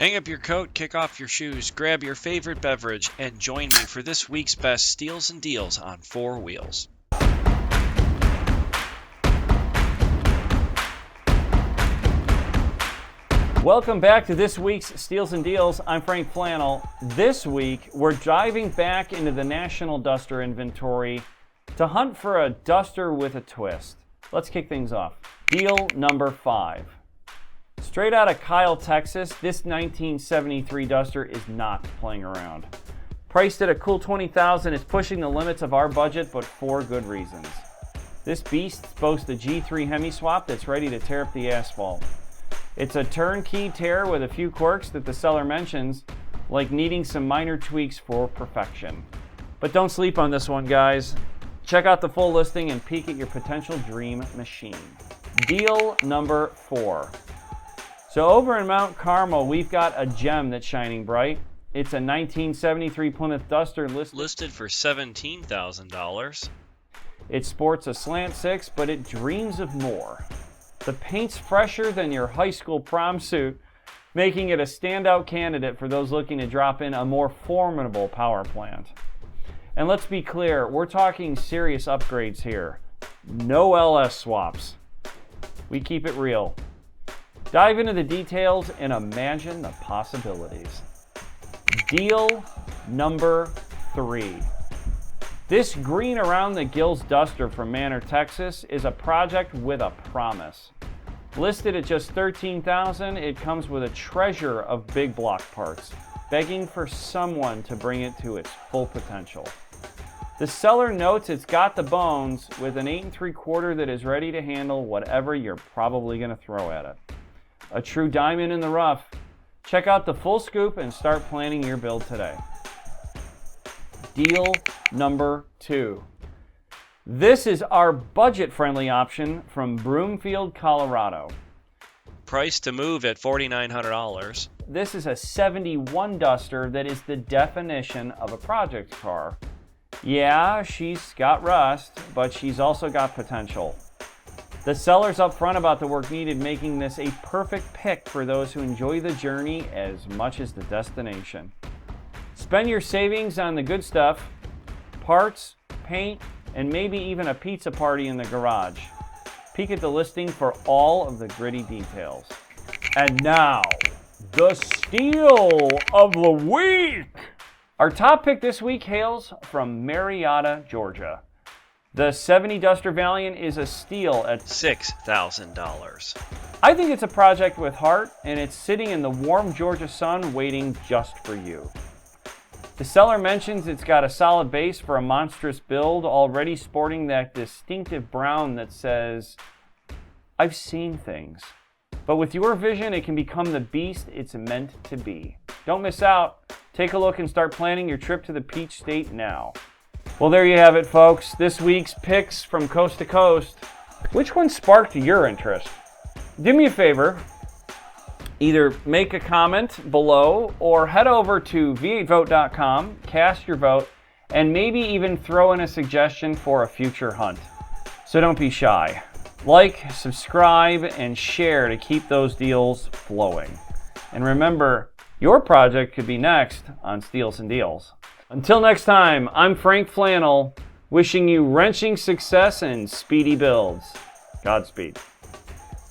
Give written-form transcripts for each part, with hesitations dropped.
Hang up your coat, kick off your shoes, grab your favorite beverage, and join me for this week's best steals and deals on four wheels. Welcome back to this week's Steals and Deals. I'm Frank Flannel. This week, we're diving back into the National Duster inventory to hunt for a Duster with a twist. Let's kick things off. Deal number 5. Straight out of Kyle, Texas, this 1973 Duster is not playing around. Priced at a cool $20,000, it's pushing the limits of our budget, but for good reasons. This beast boasts a G3 Hemi swap that's ready to tear up the asphalt. It's a turnkey tear with a few quirks that the seller mentions, like needing some minor tweaks for perfection. But don't sleep on this one, guys. Check out the full listing and peek at your potential dream machine. Deal number 4. So over in Mount Carmel, we've got a gem that's shining bright. It's a 1973 Plymouth Duster listed for $17,000. It sports a slant 6, but it dreams of more. The paint's fresher than your high school prom suit, making it a standout candidate for those looking to drop in a more formidable power plant. And let's be clear, we're talking serious upgrades here. No LS swaps. We keep it real. Dive into the details and imagine the possibilities. Deal number 3. This green around the gills Duster from Manor, Texas is a project with a promise. Listed at just $13,000, it comes with a treasure of big block parts, begging for someone to bring it to its full potential. The seller notes it's got the bones with an 8 3/4 that is ready to handle whatever you're probably going to throw at it. A true diamond in the rough. Check out the full scoop and start planning your build today. Deal number 2. This is our budget-friendly option from Broomfield, Colorado. Price to move at $4,900. This is a 71 Duster that is the definition of a project car. Yeah, she's got rust, but she's also got potential. The seller's upfront about the work needed, making this a perfect pick for those who enjoy the journey as much as the destination. Spend your savings on the good stuff, parts, paint, and maybe even a pizza party in the garage. Peek at the listing for all of the gritty details. And now, the steal of the week! Our top pick this week hails from Marietta, Georgia. The 70 Duster Valiant is a steal at $6,000. I think it's a project with heart, and it's sitting in the warm Georgia sun waiting just for you. The seller mentions it's got a solid base for a monstrous build, already sporting that distinctive brown that says, "I've seen things." But with your vision, it can become the beast it's meant to be. Don't miss out. Take a look and start planning your trip to the Peach State now. Well, there you have it, folks. This week's picks from coast to coast. Which one sparked your interest? Do me a favor. Either make a comment below or head over to v8vote.com, cast your vote, and maybe even throw in a suggestion for a future hunt. So don't be shy. Like, subscribe, and share to keep those deals flowing. And remember, your project could be next on Steals and Deals. Until next time, I'm Frank Flannel, wishing you wrenching success and speedy builds. Godspeed.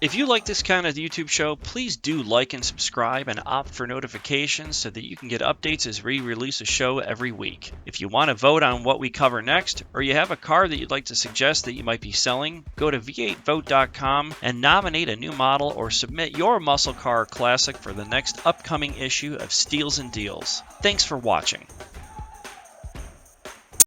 If you like this kind of YouTube show, please do like and subscribe and opt for notifications so that you can get updates as we release a show every week. If you want to vote on what we cover next, or you have a car that you'd like to suggest that you might be selling, go to v8vote.com and nominate a new model or submit your muscle car classic for the next upcoming issue of Steals and Deals. Thanks for watching.